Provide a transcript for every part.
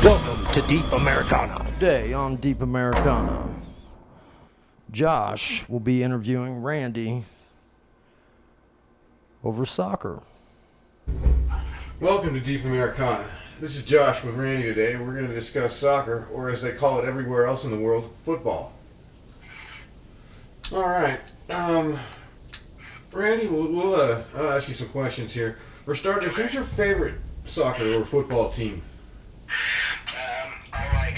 Welcome to Deep Americana. Today on Deep Americana, Josh will be interviewing Randy over soccer. Welcome to Deep Americana. This is Josh with Randy today. We're going to discuss soccer, or as they call it everywhere else in the world, football. All right. Randy, I'll ask you some questions here. For starters, who's your favorite soccer or football team? I like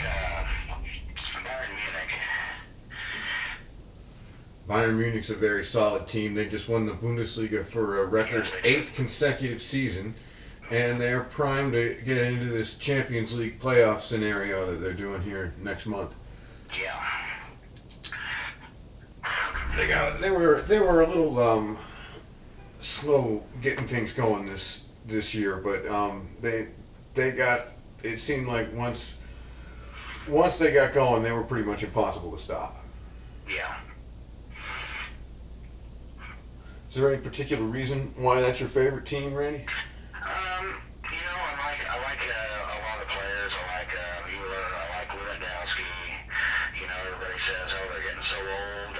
Bayern Munich. Bayern Munich's a very solid team. They just won the Bundesliga for a record 8th consecutive season, and they're primed to get into this Champions League playoff scenario that they're doing here next month. Yeah. They were a little slow getting things going this year, but they got, it seemed like once they got going, they were pretty much impossible to stop. Yeah. Is there any particular reason why that's your favorite team, Randy? I like a lot of players. I like Mueller. I like Lewandowski. You know, everybody says, oh, they're getting so old,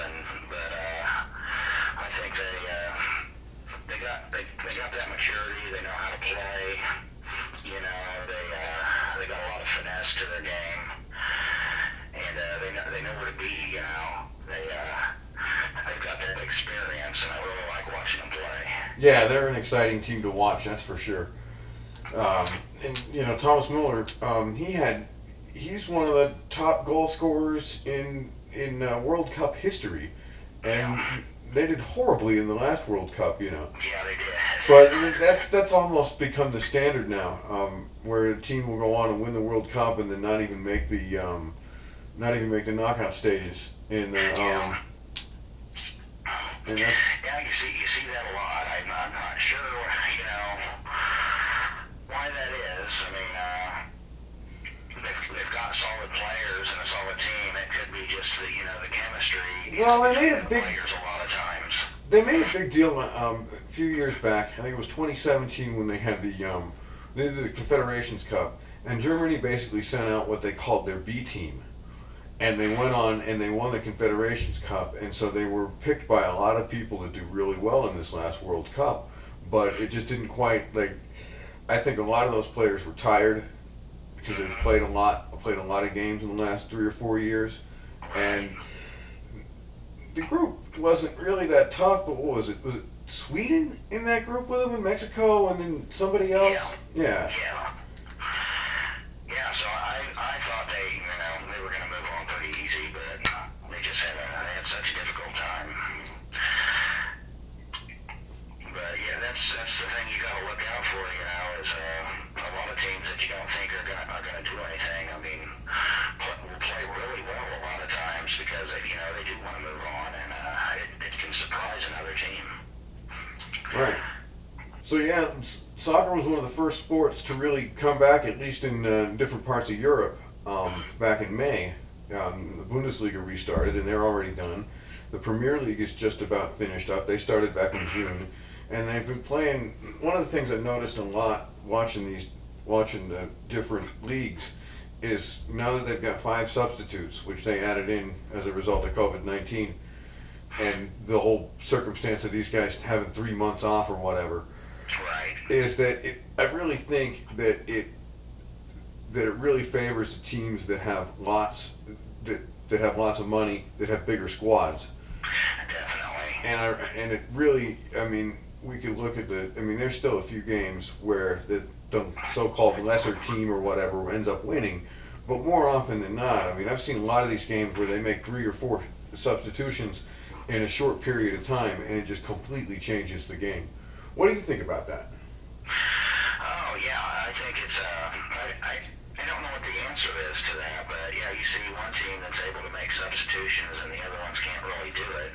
but I think they got that maturity. They know how to play. You know, they got a lot of finesse to their game, and they know where to be. You know, they've got that experience, and I really like watching them play. Yeah, they're an exciting team to watch, that's for sure. And you know, Thomas Mueller, he's one of the top goal scorers in World Cup history, and they did horribly in the last World Cup, you know. Yeah, they did. But that's almost become the standard now, where a team will go on and win the World Cup and then not even make the knockout stages. And that's, Yeah, you see that a lot. I'm not sure, you know, why that is. I mean, they've got solid players and a solid team. It could be just the chemistry. Well, they made a between the big- players a lot of times. They made a big deal a few years back. I think it was 2017 when they had they did the Confederations Cup, and Germany basically sent out what they called their B team, and they went on and they won the Confederations Cup, and so they were picked by a lot of people to do really well in this last World Cup, but it just didn't quite I think a lot of those players were tired because they played a lot of games in the last 3 or 4 years, and the group wasn't really that tough, but what was it? Was it Sweden in that group with them, and Mexico, and then somebody else? Yeah. Yeah, so I thought they were going to move on pretty easy, but they just had such a difficult time. But yeah, that's the thing you got to look out for, you know, is a lot of teams that you don't think are going to do anything. I mean, will play really well a lot of times because they do want to move on, and it can surprise another team. Right. So yeah, soccer was one of the first sports to really come back, at least in different parts of Europe, back in May. The Bundesliga restarted, and they're already done. The Premier League is just about finished up. They started back in June, and they've been playing. One of the things I've noticed a lot watching the different leagues is now that they've got 5 substitutes, which they added in as a result of COVID-19, and the whole circumstance of these guys having 3 months off or whatever, Right. is that I really think that it really favors the teams that have lots of money, that have bigger squads. Definitely. And it really, I mean, we could look at there's still a few games where the so-called lesser team or whatever ends up winning, but more often than not, I mean, I've seen a lot of these games where they make 3 or 4 substitutions in a short period of time, and it just completely changes the game. What do you think about that? Oh yeah, I think it's I don't know what the answer is to that, but yeah, you see one team that's able to make substitutions and the other ones can't really do it,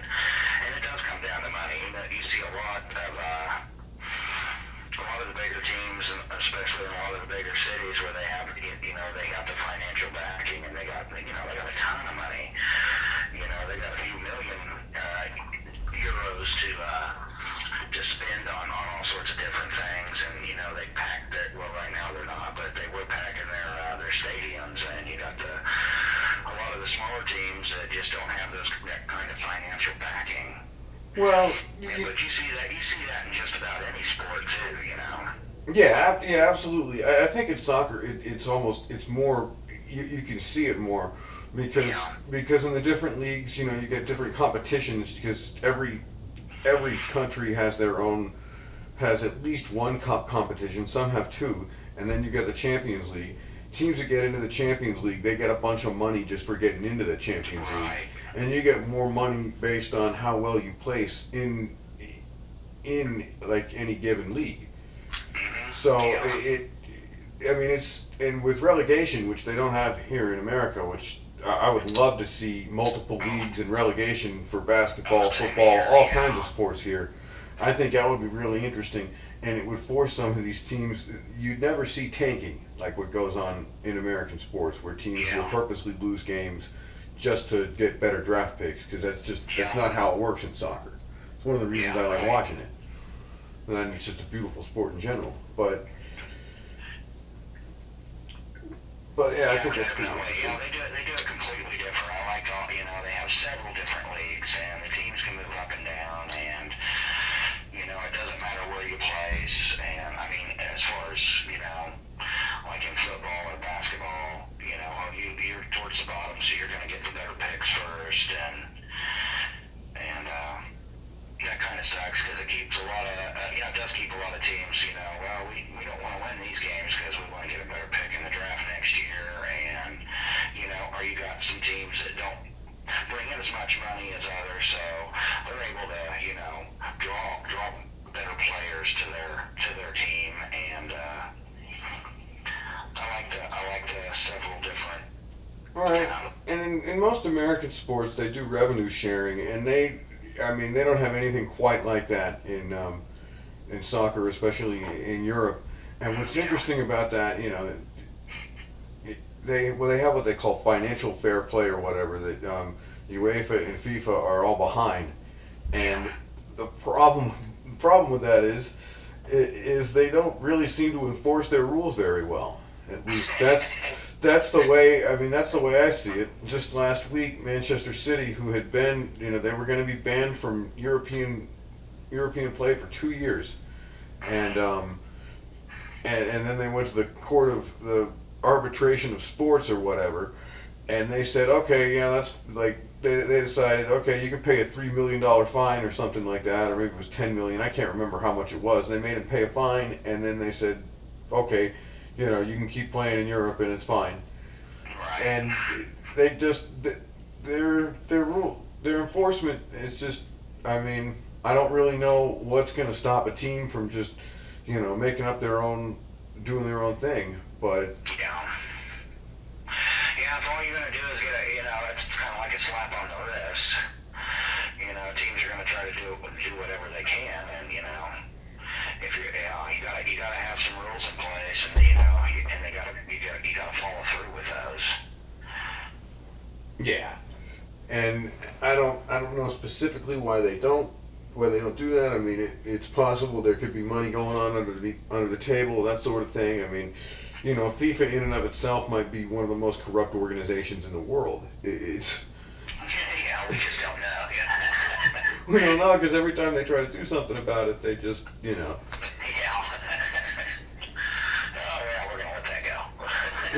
and it does come down to money. You see a lot of the bigger teams, and especially in a lot of the bigger cities where they have they got the financial backing, and they got a ton of money. They got a few million euros to to spend on all sorts of different things, and they pack their, well, right now they're not, but they were packing their stadiums, and you got a lot of the smaller teams that just don't have that kind of financial backing. Well, But you see that in just about any sport too, yeah, absolutely. I think in soccer, it's more. You can see it more because in the different leagues, you get different competitions because every country has at least one cup competition. Some have two, and then you get the Champions League. Teams that get into the Champions League, they get a bunch of money just for getting into the Champions League. Right. And you get more money based on how well you place in like any given league. So it's and with relegation, which they don't have here in America, which I would love to see multiple leagues and relegation for basketball, football, all kinds of sports here. I think that would be really interesting, and it would force some of these teams. You'd never see tanking like what goes on in American sports, where teams will purposely lose games just to get better draft picks, because that's not how it works in soccer. It's one of the reasons I like watching it. And then it's just a beautiful sport in general. But yeah, I think that's pretty interesting. They do it completely different. I like all, they have several different leagues, and the teams can move up and down, and it doesn't matter where you place. And I mean, as far as like in football or basketball, you're towards the bottom, so you're going to get the better picks first, and that kind of sucks because it keeps a lot of it does keep a lot of teams. Well, we don't want to win these games because we want to get a better pick in the draft next year, and or you got some teams that don't bring in as much money as others, so they're able to draw better players to their team, and I like the several different. Right, and in most American sports, they do revenue sharing, and they don't have anything quite like that in soccer, especially in Europe. And what's interesting about that, they have what they call financial fair play or whatever, that UEFA and FIFA are all behind, and the problem with that is they don't really seem to enforce their rules very well. At least that's the way I see it. Just last week, Manchester City, who had been, they were going to be banned from European play for 2 years, and then they went to the court of the arbitration of sports or whatever, and they said, okay, that's like they decided, okay, you can pay a $3 million fine or something like that, or maybe it was $10 million. I can't remember how much it was. They made him pay a fine, and then they said, okay, you can keep playing in Europe and it's fine. Right. And they just their enforcement is just, I don't really know what's going to stop a team from just making up doing their own thing, but if all you're going to do is get it's kind of like a slap on the wrist. Teams are going to try to do whatever they can, and if you gotta have some rules in place, and and you gotta follow through with those. yeah. And I don't know specifically why they don't do that. It's possible there could be money going on under the table, that sort of thing. FIFA in and of itself might be one of the most corrupt organizations in the world. It's We just don't know. we don't know, because every time they try to do something about it, they just Yeah. Oh yeah, we're gonna let that go.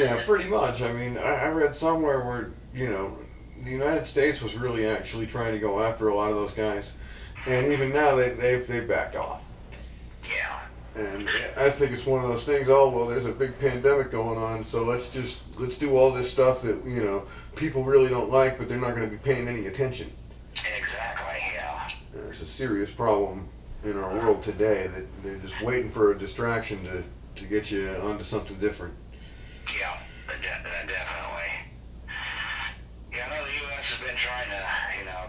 yeah, pretty much. I read somewhere where the United States was really actually trying to go after a lot of those guys, and even now they've backed off. Yeah. And I think it's one of those things. Oh well, there's a big pandemic going on, so let's do all this stuff that people really don't like, but they're not going to be paying any attention. Exactly. Yeah. There's a serious problem in our world today that they're just waiting for a distraction to get you onto something different. Yeah. Definitely. Yeah, I know the U.S. has been trying to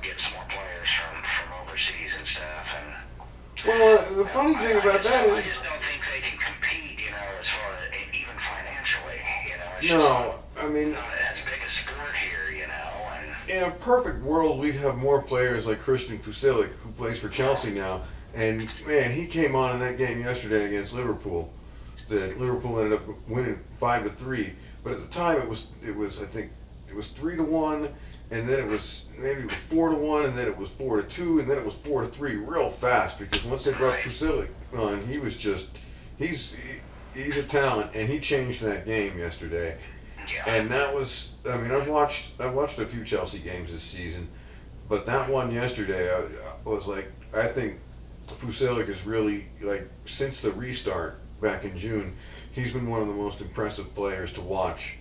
get some more players from overseas and stuff, and. Well, the funny thing about that I is, just don't think they can compete, as far as even financially, it's no, just not as big a sport here, and in a perfect world, we'd have more players like Christian Pulisic, who plays for Chelsea now, And man, he came on in that game yesterday against Liverpool. That Liverpool ended up winning 5-3. But at the time, it was I think it was 3-1, and then it was 4-1, and then it was 4-2, and then it was 4-3 real fast, because once they brought Pusilic on, he was just he's a talent, and he changed that game yesterday. Yeah. And that was, I mean, I've watched a few Chelsea games this season, but that one yesterday, I was like, I think Pusilic is really, like, since the restart back in June, he's been one of the most impressive players to watch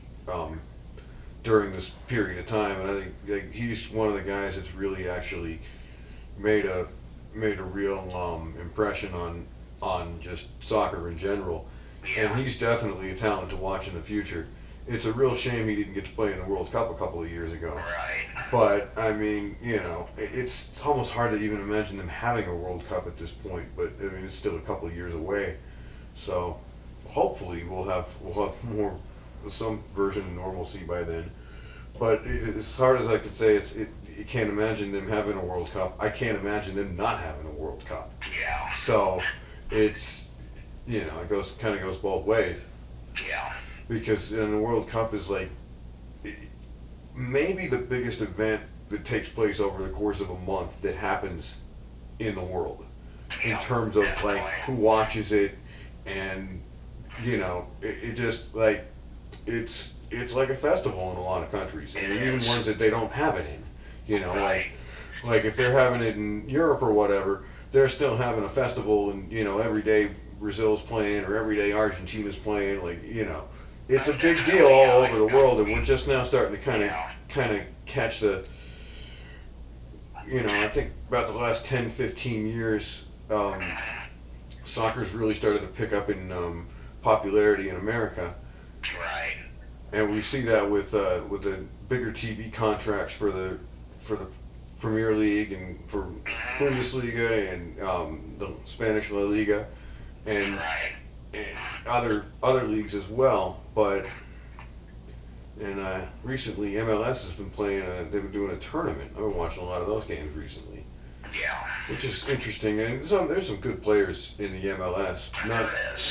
during this period of time, and I think, like, he's one of the guys that's really actually made a real impression on just soccer in general, and he's definitely a talent to watch in the future. It's a real shame he didn't get to play in the World Cup a couple of years ago. Right. But, I mean, you know, it's almost hard to even imagine them having a World Cup at this point, but, I mean, it's still a couple of years away. So, hopefully we'll have some version of normalcy by then. But as hard as I could say, you can't imagine them having a World Cup. I can't imagine them not having a World Cup. Yeah. So, it's, you know, it kind of goes both ways. Yeah. Because the World Cup is like maybe the biggest event that takes place over the course of a month that happens in the world, in terms of like who watches it, and you know, it just like it's like a festival in a lot of countries, and even ones that they don't have it in. You know, like if they're having it in Europe or whatever, they're still having a festival, and you know, every day Brazil's playing or every day Argentina's playing, like, you know. It's a big deal all over the world, and we're just now starting to kind of catch the, you know, I think about the last 10, 15 years, soccer's really started to pick up in popularity in America. Right. And we see that with the bigger TV contracts for the Premier League and for Bundesliga and the Spanish La Liga, and other leagues as well. But recently MLS has been playing. They've been doing a tournament. I've been watching a lot of those games recently. Yeah. Which is interesting, and there's some good players in the MLS.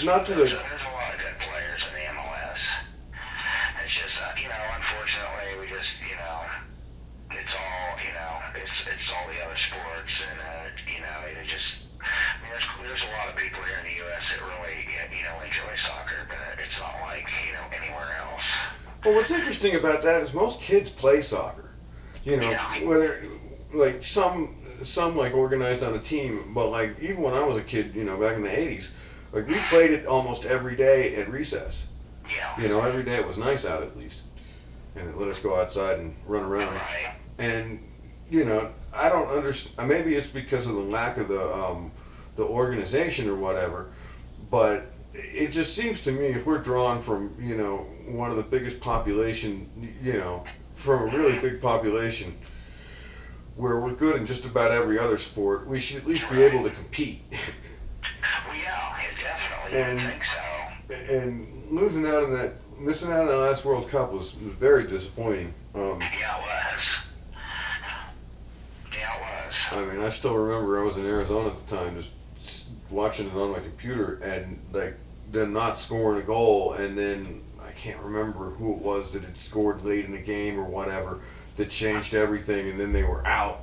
Not to the. There's a lot of good players in the MLS. It's just you know, unfortunately, we just, you know, it's all, you know, it's all the other sports, and you know, it just. I mean, there's a lot of people here in the U.S. that really, you know, enjoy soccer, but it's not like, you know, anywhere else. Well, what's interesting about that is most kids play soccer. You know, whether like some like organized on a team, but like even when I was a kid, you know, back in the '80s, like we played it almost every day at recess. Yeah. You know, every day it was nice out at least, and it let us go outside and run around. Right. And you know, I don't understand. Maybe it's because of the lack of the organization or whatever, but it just seems to me, if we're drawn from, you know, one of the biggest population, you know, from a really big population, where we're good in just about every other sport, we should at least be able to compete. Well, yeah, definitely. I think so. And missing out on the last World Cup was very disappointing. Yeah, it was. Yeah, it was. I mean, I still remember I was in Arizona at the time, just watching it on my computer, and like them not scoring a goal, and then I can't remember who it was that had scored late in the game or whatever that changed everything, and then they were out.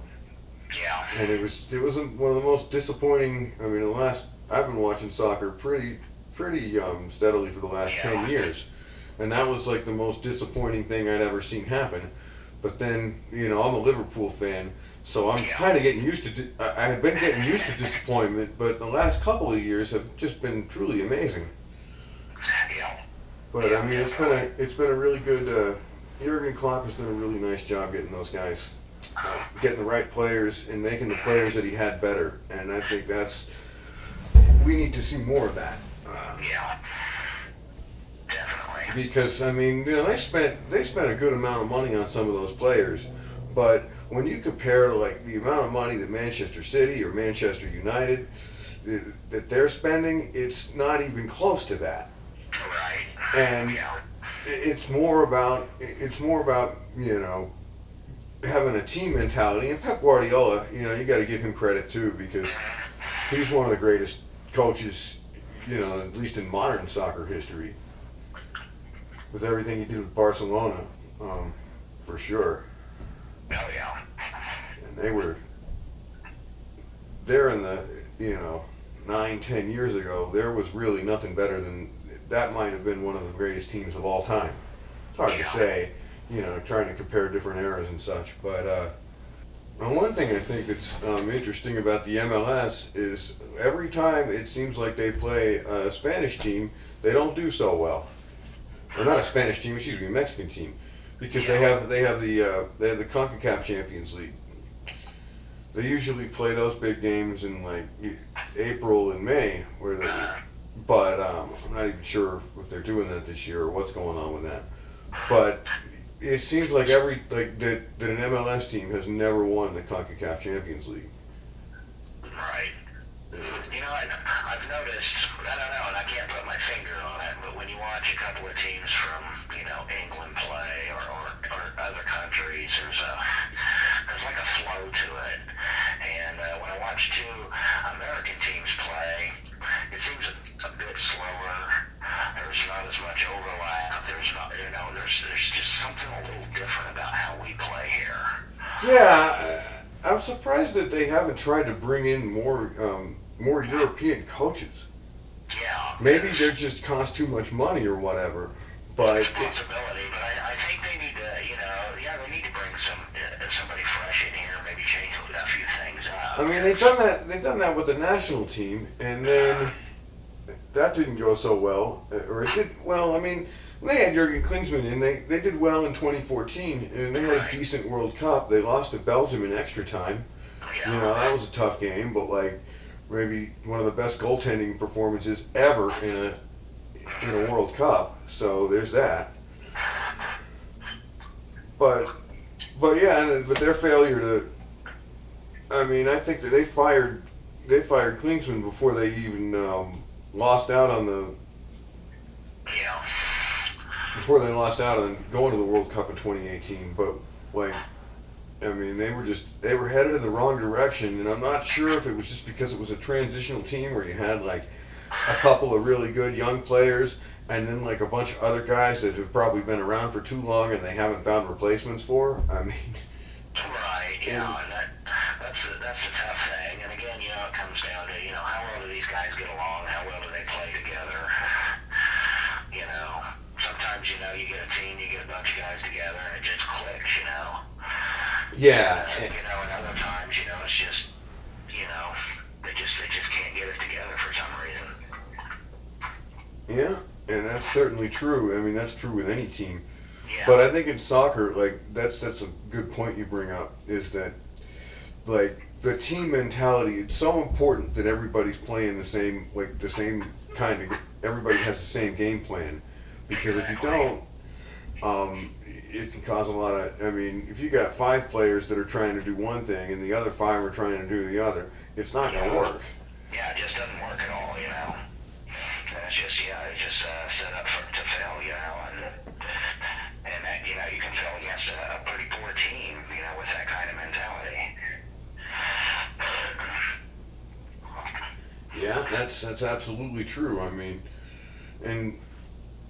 Yeah. And it was one of the most disappointing. I mean, I've been watching soccer pretty steadily for the last 10 years, and that was like the most disappointing thing I'd ever seen happen. But then, you know, I'm a Liverpool fan, so I'm kind of getting used to. I had been getting used to disappointment, but the last couple of years have just been truly amazing. Yeah. But I mean, it's been a really good. Jurgen Klopp has done a really nice job getting those guys, getting the right players and making the players that he had better. And I think we need to see more of that. Yeah. Definitely. Because I mean, you know, they spent a good amount of money on some of those players, but when you compare to like the amount of money that Manchester City or Manchester United that they're spending, it's not even close to that. Right. And it's more about you know, having a team mentality. And Pep Guardiola, you know, you got to give him credit too, because He's one of the greatest coaches, at least in modern soccer history. With everything he did with Barcelona, for sure. Oh yeah. And there in the, 9, 10 years ago, there was really nothing better than, that might have been one of the greatest teams of all time. It's hard to say, trying to compare different eras and such, but one thing I think that's interesting about the MLS is every time it seems like they play a Spanish team, they don't do so well. Or not a Spanish team, excuse me, a Mexican team, because they have the CONCACAF Champions League. They usually play those big games in like April and May, but I'm not even sure if they're doing that this year or what's going on with that. But it seems like that an MLS team has never won the CONCACAF Champions League. Right. I've noticed, I don't know, and I can't put my finger on it, but when you watch a couple of teams from, England play or other countries, there's like a flow to it. And when I watch two American teams play, it seems a bit slower. There's not as much overlap. There's not, there's just something a little different about how we play here. Yeah, I'm surprised that they haven't tried to bring in more European coaches. Yeah. Maybe they just cost too much money or whatever. But it's a possibility, but I think they need to, they need to bring somebody fresh in here, maybe change a few things up. I mean, they've done that with the national team, and then that didn't go so well, or it did well. I mean, they had Jurgen Klinsmann in. They did well in 2014, and they had a decent World Cup. They lost to Belgium in extra time. Yeah. That was a tough game, but maybe one of the best goaltending performances ever in a World Cup. So there's that. But their failure to, I think that they fired Klinsmann before they even lost out on before they lost out on going to the World Cup in 2018. But they were headed in the wrong direction, and I'm not sure if it was just because it was a transitional team where you had a couple of really good young players and then a bunch of other guys that have probably been around for too long and they haven't found replacements for. Right, yeah, and that's a tough thing. And again, it comes down to, how well do these guys get along? How well do they play together? Sometimes, you get a team, you get a bunch of guys together and it just clicks, Yeah. And, and other times, it's just, they just can't get it together for some reason. Yeah, and that's certainly true. That's true with any team. Yeah. But I think in soccer, that's a good point you bring up, is that, the team mentality, it's so important that everybody's playing the same kind of, everybody has the same game plan. Because if you don't, it can cause a lot of, if you got 5 players that are trying to do one thing and the other 5 are trying to do the other, it's not going to work. Yeah, it just doesn't work at all, And it's just, it's just set up to fail, and that, you can fail against a pretty poor team, with that kind of mentality. Yeah, that's absolutely true. And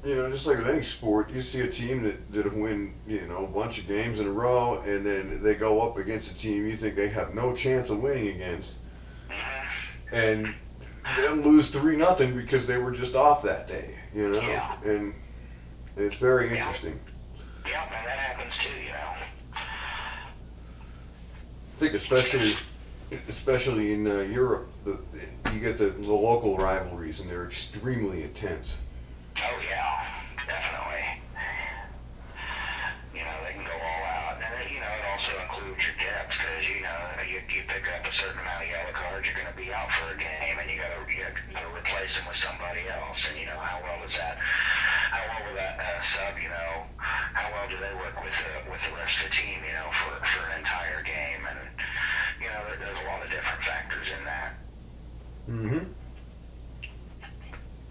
just like with any sport, you see a team that win, a bunch of games in a row, and then they go up against a team you think they have no chance of winning against, and then lose 3-0 because they were just off that day, Yeah. And it's very interesting. Yeah, and that happens too, I think especially in Europe, you get the local rivalries, and they're extremely intense. Oh yeah, definitely. They can go all out, and it also includes your depth, because you pick up a certain amount of yellow cards, you're going to be out for a game, and you got to replace them with somebody else. And how well will that sub? How well do they work with the rest of the team? For an entire game, and there's a lot of different factors in that. Mm-hmm.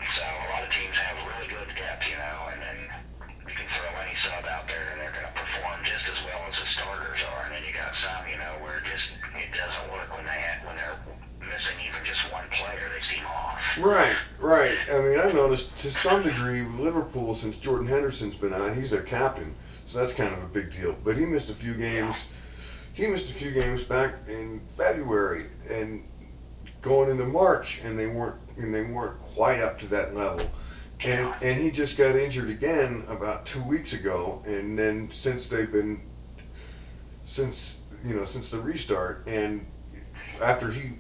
So a lot of teams have really good depth, and then you can throw any sub out there and they're going to perform just as well as the starters are. And then you got some, where it doesn't work when they're missing even just one I mean, I've noticed to some degree Liverpool, since Jordan Henderson's been on, he's their captain, so that's kind of a big deal. But he missed a few games. He missed a few games back in February and going into March, and they weren't quite up to that level. And he just got injured again about 2 weeks ago, and then since the restart, and after he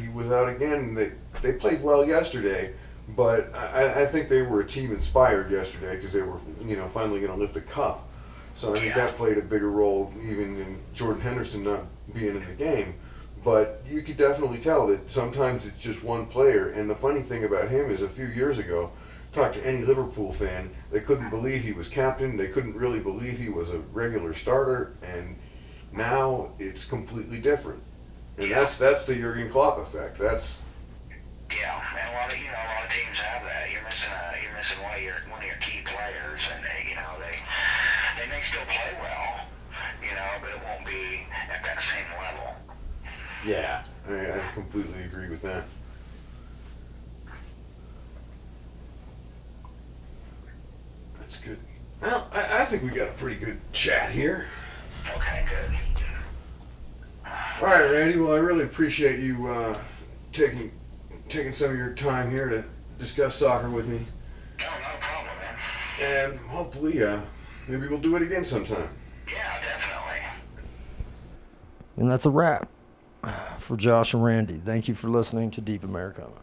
was out again, they played well yesterday, but I think they were a team inspired yesterday because they were finally going to lift the cup. So I think that played a bigger role even in Jordan Henderson not being in the game. But you could definitely tell that sometimes it's just one player. And the funny thing about him is a few years ago, talk to any Liverpool fan, they couldn't believe he was captain. They couldn't really believe he was a regular starter. And now it's completely different. And that's the Jurgen Klopp effect. That's and a lot of teams have that. You're missing one of your key players, and they may still play well, but it won't be at that same level. Yeah, I completely agree with that. That's good. Well, I think we got a pretty good chat here. Okay, good. All right, Randy. Well, I really appreciate you taking some of your time here to discuss soccer with me. No problem, man. And hopefully, maybe we'll do it again sometime. Yeah, definitely. And that's a wrap for Josh and Randy. Thank you for listening to Deep Americana.